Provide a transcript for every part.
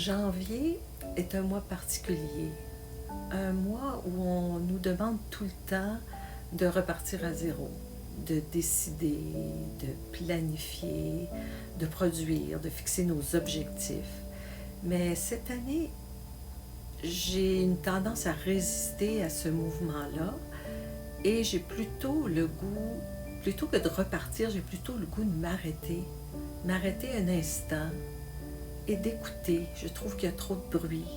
Janvier est un mois particulier, un mois où on nous demande tout le temps de repartir à zéro, de décider, de planifier, de produire, de fixer nos objectifs. Mais cette année, j'ai une tendance à résister à ce mouvement-là et j'ai plutôt le goût, plutôt que de repartir, j'ai plutôt le goût de m'arrêter un instant et d'écouter. Je trouve qu'il y a trop de bruit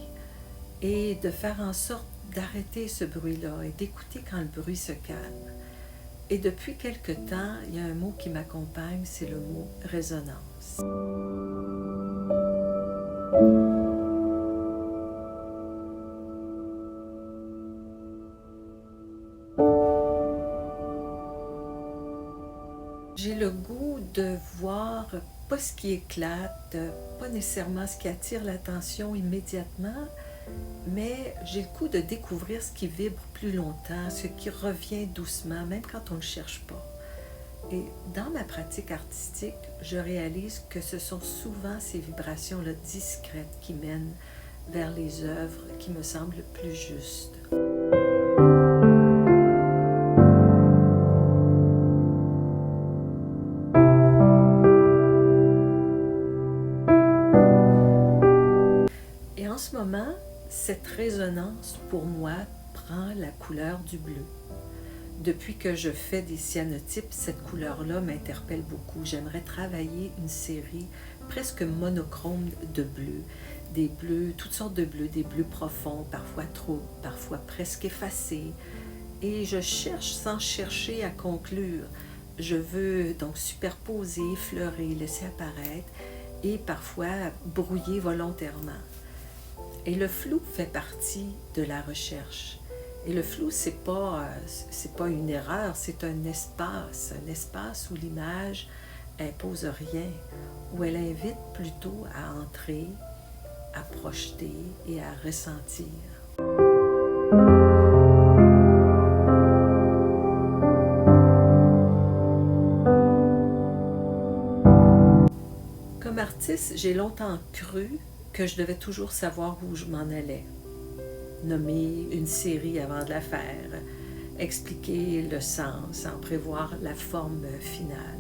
et de faire en sorte d'arrêter ce bruit-là et d'écouter quand le bruit se calme. Et depuis quelque temps, il y a un mot qui m'accompagne, c'est le mot résonance. J'ai le goût de voir pas ce qui éclate, pas nécessairement ce qui attire l'attention immédiatement, mais j'ai le goût de découvrir ce qui vibre plus longtemps, ce qui revient doucement, même quand on ne le cherche pas. Et dans ma pratique artistique, je réalise que ce sont souvent ces vibrations-là discrètes qui mènent vers les œuvres qui me semblent plus justes. Et en ce moment, cette résonance, pour moi, prend la couleur du bleu. Depuis que je fais des cyanotypes, cette couleur-là m'interpelle beaucoup. J'aimerais travailler une série presque monochrome de bleus. Des bleus, toutes sortes de bleus, des bleus profonds, parfois troubles, parfois presque effacés. Et je cherche sans chercher à conclure. Je veux donc superposer, effleurer, laisser apparaître et parfois brouiller volontairement. Et le flou fait partie de la recherche. Et le flou, c'est pas une erreur, c'est un espace où l'image impose rien, où elle invite plutôt à entrer, à projeter et à ressentir. Comme artiste, j'ai longtemps cru que je devais toujours savoir où je m'en allais. Nommer une série avant de la faire, expliquer le sens, en prévoir la forme finale.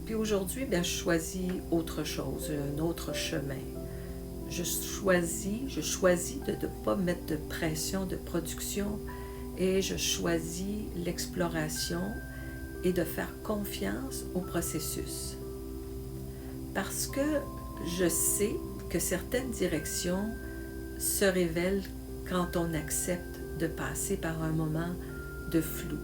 Puis aujourd'hui, je choisis autre chose, un autre chemin. Je choisis de ne pas mettre de pression de production et je choisis l'exploration et de faire confiance au processus. Parce que je sais que certaines directions se révèlent quand on accepte de passer par un moment de flou.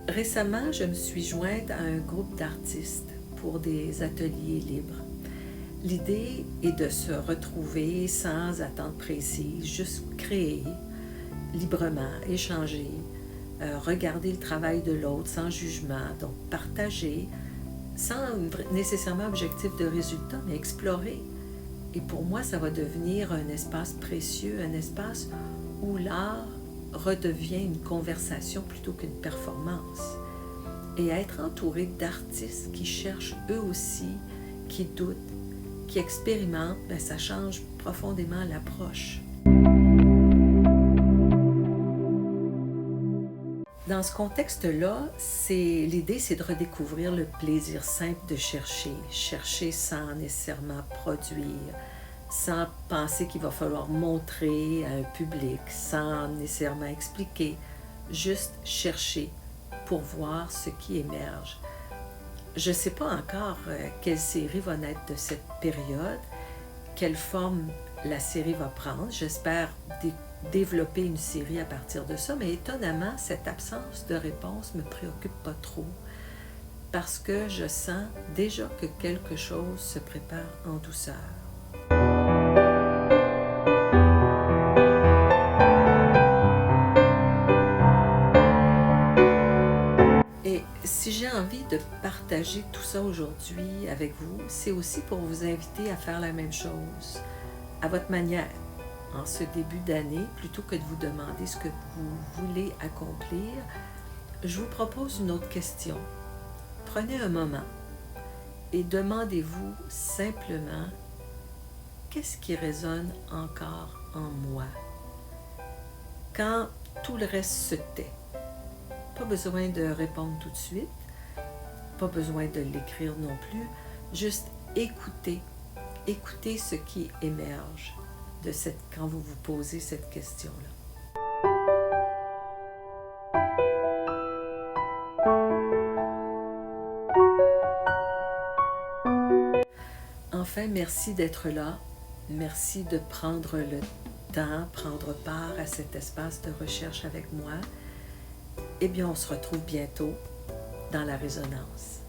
Récemment, je me suis jointe à un groupe d'artistes pour des ateliers libres. L'idée est de se retrouver sans attente précise, juste créer librement, échanger, regarder le travail de l'autre sans jugement, donc partager sans nécessairement objectif de résultat, mais explorer. Et pour moi, ça va devenir un espace précieux, un espace où l'art redevient une conversation plutôt qu'une performance. Et être entouré d'artistes qui cherchent eux aussi, qui doutent, qui expérimentent, ça change profondément l'approche. Dans ce contexte-là, l'idée, c'est de redécouvrir le plaisir simple de chercher sans nécessairement produire, sans penser qu'il va falloir montrer à un public, sans nécessairement expliquer, juste chercher pour voir ce qui émerge. Je ne sais pas encore quelle série va naître de cette période, quelle forme la série va prendre. J'espère développer une série à partir de ça, mais étonnamment, cette absence de réponse ne me préoccupe pas trop parce que je sens déjà que quelque chose se prépare en douceur. Et si j'ai envie de partager tout ça aujourd'hui avec vous, c'est aussi pour vous inviter à faire la même chose, à votre manière. en ce début d'année, plutôt que de vous demander ce que vous voulez accomplir, je vous propose une autre question. Prenez un moment et demandez-vous simplement qu'est-ce qui résonne encore en moi quand tout le reste se tait. Pas besoin de répondre tout de suite, pas besoin de l'écrire non plus, juste écoutez ce qui émerge quand vous vous posez cette question-là. Enfin, merci d'être là. Merci de prendre le temps, prendre part à cet espace de recherche avec moi. Eh bien, on se retrouve bientôt dans la résonance.